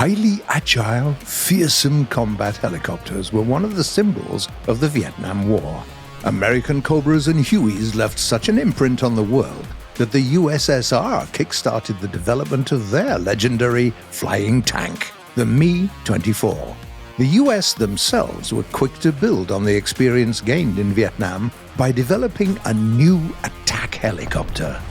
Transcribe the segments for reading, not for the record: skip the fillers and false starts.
highly agile, fearsome combat helicopters were one of the symbols of the Vietnam War. American Cobras and Hueys left such an imprint on the world that the USSR kickstarted the development of their legendary flying tank, the Me-24. The US themselves were quick to build on the experience gained in Vietnam by developing a new attack helicopter.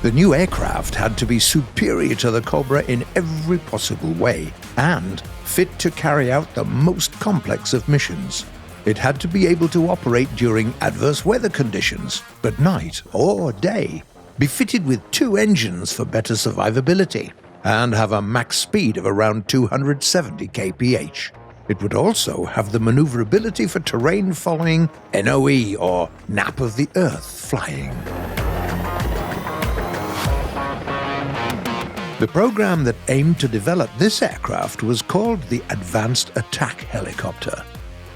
The new aircraft had to be superior to the Cobra in every possible way and fit to carry out the most complex of missions. It had to be able to operate during adverse weather conditions, but night or day, be fitted with 2 engines for better survivability, and have a max speed of around 270 kph. It would also have the maneuverability for terrain following NOE or Nap of the Earth flying. The program that aimed to develop this aircraft was called the Advanced Attack Helicopter.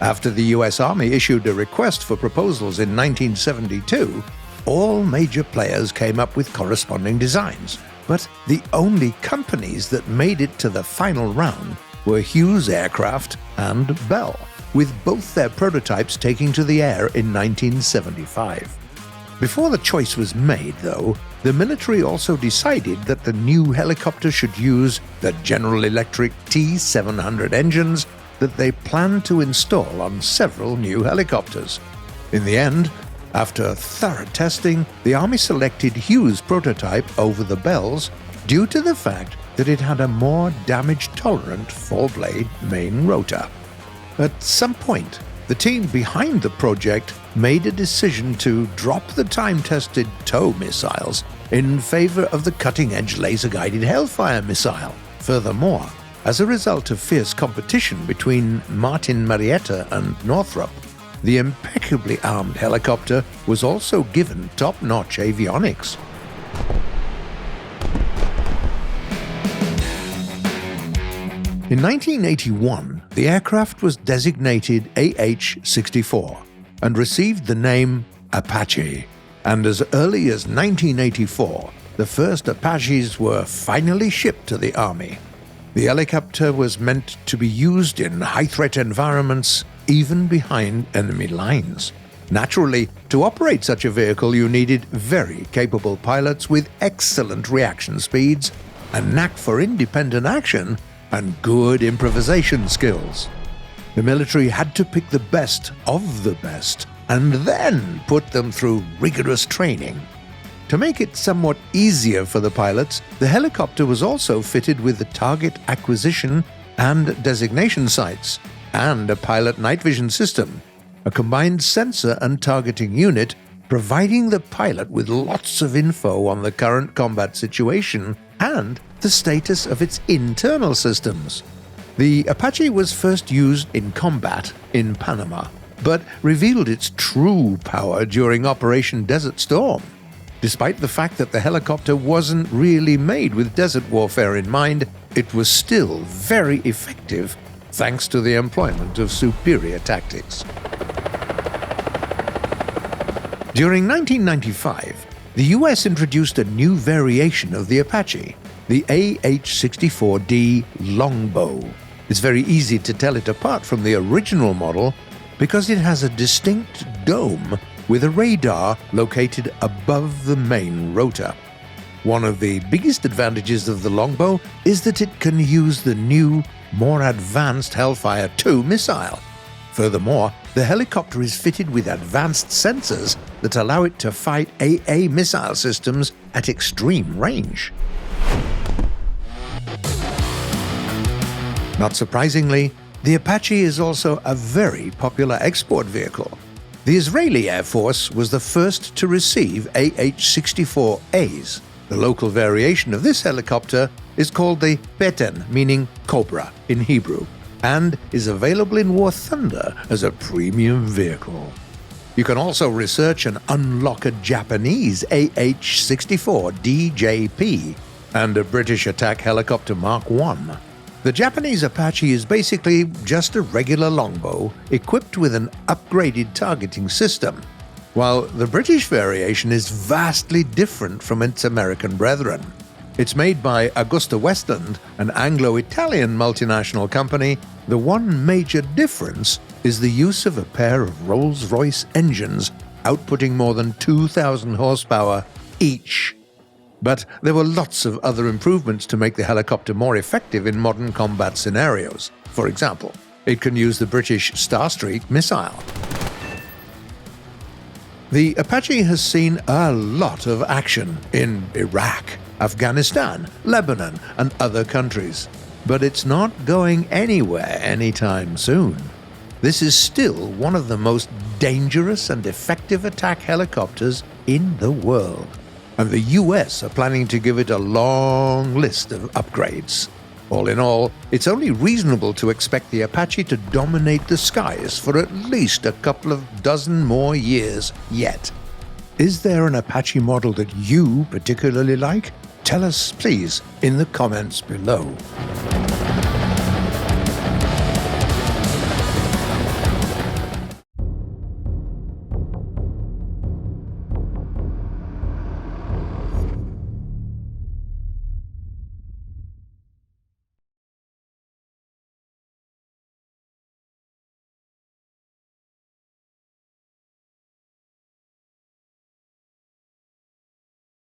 After the US Army issued a request for proposals in 1972, all major players came up with corresponding designs, but the only companies that made it to the final round were Hughes Aircraft and Bell, with both their prototypes taking to the air in 1975. Before the choice was made, though, the military also decided that the new helicopter should use the General Electric T-700 engines that they planned to install on several new helicopters. In the end, after thorough testing, the Army selected Hughes' prototype over the Bell's due to the fact that it had a more damage-tolerant 4-blade main rotor. At some point, the team behind the project made a decision to drop the time-tested TOW missiles in favor of the cutting-edge laser-guided Hellfire missile. Furthermore, as a result of fierce competition between Martin Marietta and Northrop, the impeccably armed helicopter was also given top-notch avionics. In 1981, the aircraft was designated AH-64 and received the name Apache, and as early as 1984, the first Apaches were finally shipped to the Army. The helicopter was meant to be used in high-threat environments, even behind enemy lines. Naturally, to operate such a vehicle you needed very capable pilots with excellent reaction speeds, a knack for independent action, and good improvisation skills. The military had to pick the best of the best and then put them through rigorous training. To make it somewhat easier for the pilots, the helicopter was also fitted with the target acquisition and designation sights and a pilot night vision system, a combined sensor and targeting unit providing the pilot with lots of info on the current combat situation and the status of its internal systems. The Apache was first used in combat in Panama, but revealed its true power during Operation Desert Storm. Despite the fact that the helicopter wasn't really made with desert warfare in mind, it was still very effective thanks to the employment of superior tactics. During 1995, the US introduced a new variation of the Apache, the AH-64D Longbow. It's very easy to tell it apart from the original model because it has a distinct dome with a radar located above the main rotor. One of the biggest advantages of the Longbow is that it can use the new, more advanced Hellfire 2 missile. Furthermore, the helicopter is fitted with advanced sensors that allow it to fight AA missile systems at extreme range. Not surprisingly, the Apache is also a very popular export vehicle. The Israeli Air Force was the first to receive AH-64As. The local variation of this helicopter is called the Beten, meaning Cobra in Hebrew, and is available in War Thunder as a premium vehicle. You can also research and unlock a Japanese AH-64DJP and a British attack helicopter Mark I. The Japanese Apache is basically just a regular longbow equipped with an upgraded targeting system, while the British variation is vastly different from its American brethren. It's made by Augusta Westland, an Anglo-Italian multinational company. The one major difference is the use of a pair of Rolls-Royce engines outputting more than 2,000 horsepower each. But there were lots of other improvements to make the helicopter more effective in modern combat scenarios. For example, it can use the British Starstreak missile. The Apache has seen a lot of action in Iraq, Afghanistan, Lebanon, and other countries. But it's not going anywhere anytime soon. This is still one of the most dangerous and effective attack helicopters in the world, and the US are planning to give it a long list of upgrades. All in all, it's only reasonable to expect the Apache to dominate the skies for at least a couple of dozen more years yet. Is there an Apache model that you particularly like? Tell us, please, in the comments below.